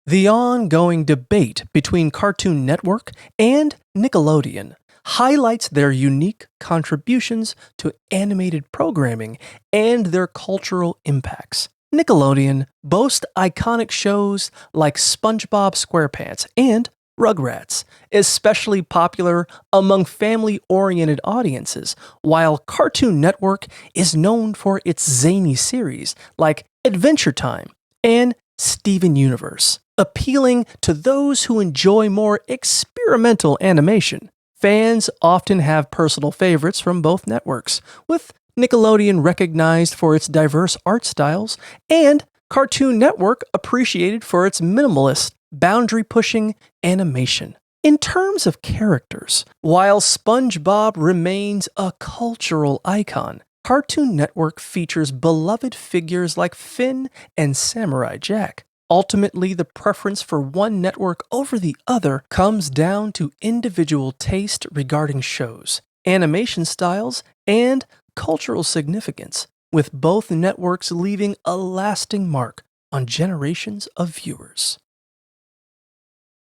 The ongoing debate between Cartoon Network and Nickelodeon highlights their unique contributions to animated programming and their cultural impacts. Nickelodeon boasts iconic shows like SpongeBob SquarePants and Rugrats, especially popular among family oriented audiences, while Cartoon Network is known for its zany series like Adventure Time and Steven Universe, appealing to those who enjoy more experimental animation. Fans often have personal favorites from both networks, with Nickelodeon recognized for its diverse art styles and Cartoon Network appreciated for its minimalist, boundary-pushing animation. In terms of characters, while SpongeBob remains a cultural icon, Cartoon Network features beloved figures like Finn and Samurai Jack. Ultimately, the preference for one network over the other comes down to individual taste regarding shows, animation styles, and cultural significance, with both networks leaving a lasting mark on generations of viewers.